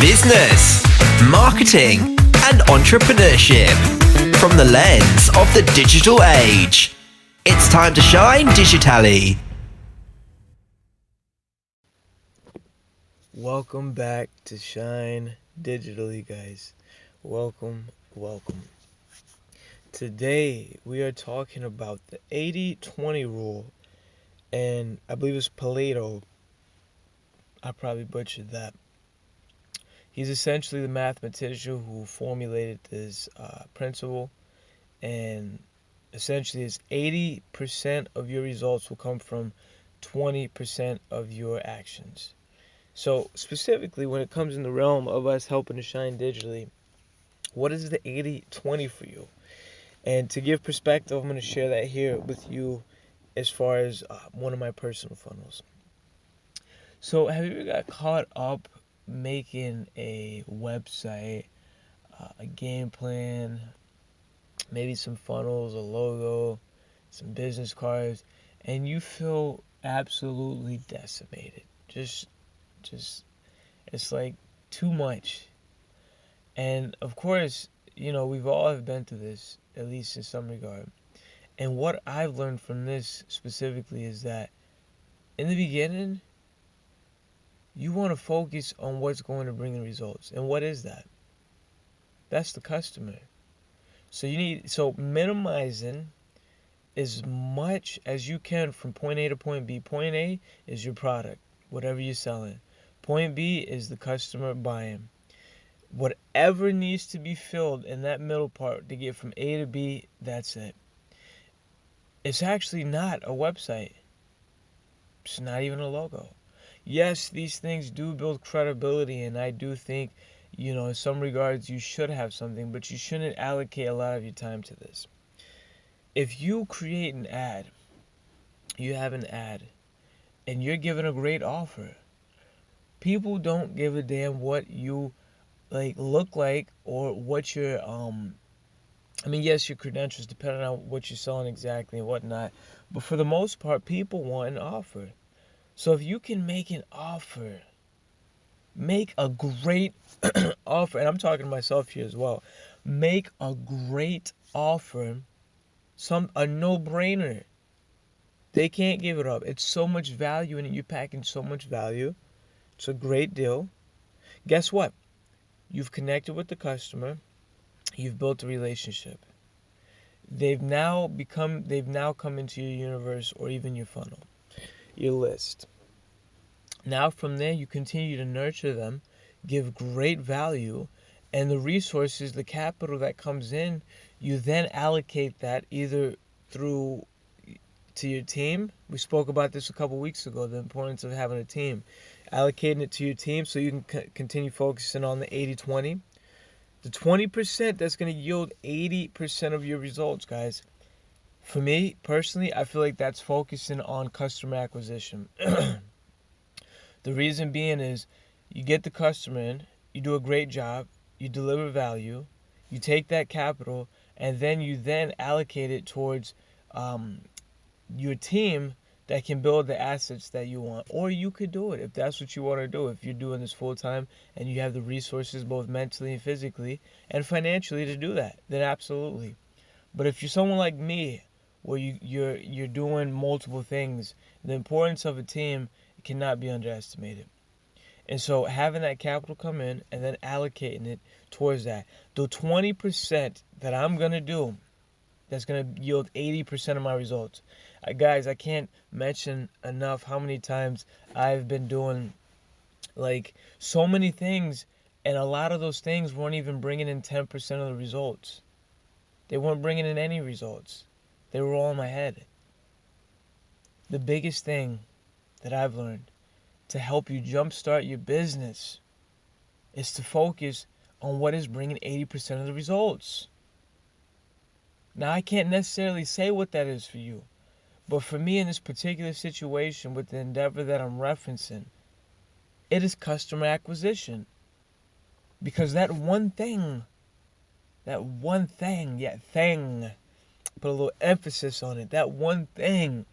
business, marketing, and entrepreneurship from the lens of the digital age. It's time to shine digitally. Welcome back to Shine Digitally, guys. Welcome. Today we are talking about the 80-20 rule, and I believe it's Pareto. I probably butchered that. He's essentially the mathematician who formulated this principle, and essentially it's 80% of your results will come from 20% of your actions. So specifically, when it comes in the realm of us helping to shine digitally, what is the 80-20 for you? And to give perspective, I'm going to share that here with you as far as one of my personal funnels. So have you ever got caught up making a website, a game plan, maybe some funnels, a logo, some business cards, and you feel absolutely decimated? Just it's like too much. And of course, we've all have been through this, at least in some regard. And what I've learned from this specifically is that in the beginning, you want to focus on what's going to bring the results. And what is that? That's the customer. So minimizing as much as you can from point A to point B. Point A is your product, whatever you're selling. Point B is the customer buying. Whatever needs to be filled in that middle part to get from A to B, that's it. It's actually not a website. It's not even a logo. Yes, these things do build credibility, and I do think, in some regards you should have something, but you shouldn't allocate a lot of your time to this. If you create an ad, you have an ad, and you're given a great offer, people don't give a damn what you look like or what your yes, your credentials depending on what you're selling exactly and whatnot, but for the most part people want an offer. So if you can make an offer, make a great offer, and I'm talking to myself here as well, make a great offer, a no-brainer. They can't give it up. It's so much value in it. You're packing so much value. It's a great deal. Guess what? You've connected with the customer. You've built a relationship. They've now come into your universe or even your funnel, your list. Now from there, you continue to nurture them, give great value, and the resources, the capital that comes in, you then allocate that either through to your team. We spoke about this a couple weeks ago, the importance of having a team. Allocating it to your team so you can continue focusing on the 80-20. The 20% that's going to yield 80% of your results, guys. For me, personally, I feel like that's focusing on customer acquisition. The reason being is you get the customer in, you do a great job, you deliver value, you take that capital, and then you allocate it towards your team that can build the assets that you want. Or you could do it if that's what you want to do. If you're doing this full time and you have the resources both mentally and physically and financially to do that, then absolutely. But if you're someone like me, where you're doing multiple things, the importance of a team cannot be underestimated. And so having that capital come in and then allocating it towards that. The 20% that I'm going to do that's going to yield 80% of my results. Guys, I can't mention enough how many times I've been doing so many things, and a lot of those things weren't even bringing in 10% of the results. They weren't bringing in any results. They were all in my head. The biggest thing that I've learned to help you jumpstart your business is to focus on what is bringing 80% of the results. Now, I can't necessarily say what that is for you, but for me in this particular situation with the endeavor that I'm referencing, it is customer acquisition. Because that one thing, put a little emphasis on it, that one thing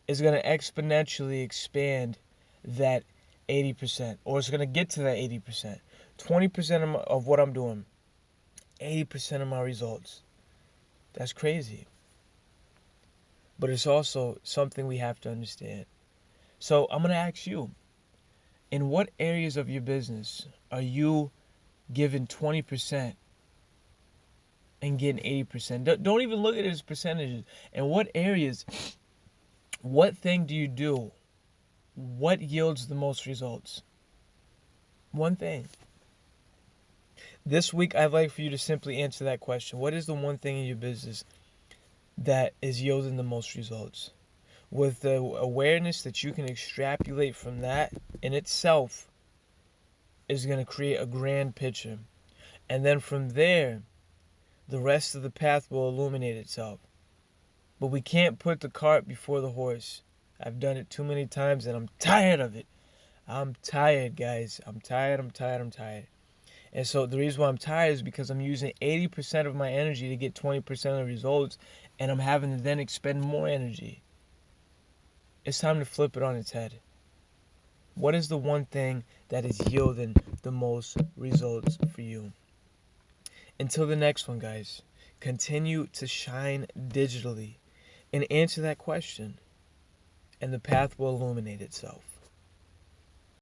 is going to exponentially expand that 80%, or it's going to get to that 80%. 20% of what I'm doing, 80% of my results. That's crazy. But it's also something we have to understand. So I'm going to ask you, in what areas of your business are you giving 20% and getting 80%? Don't even look at it as percentages. In what areas, what thing do you do? What yields the most results? One thing. This week, I'd like for you to simply answer that question. What is the one thing in your business that is yielding the most results? With the awareness that you can extrapolate from that in itself is going to create a grand picture. And then from there, the rest of the path will illuminate itself. But we can't put the cart before the horse. I've done it too many times and I'm tired of it. I'm tired, guys. I'm tired. And so the reason why I'm tired is because I'm using 80% of my energy to get 20% of the results, and I'm having to then expend more energy. It's time to flip it on its head. What is the one thing that is yielding the most results for you? Until the next one, guys, continue to shine digitally and answer that question, and the path will illuminate itself.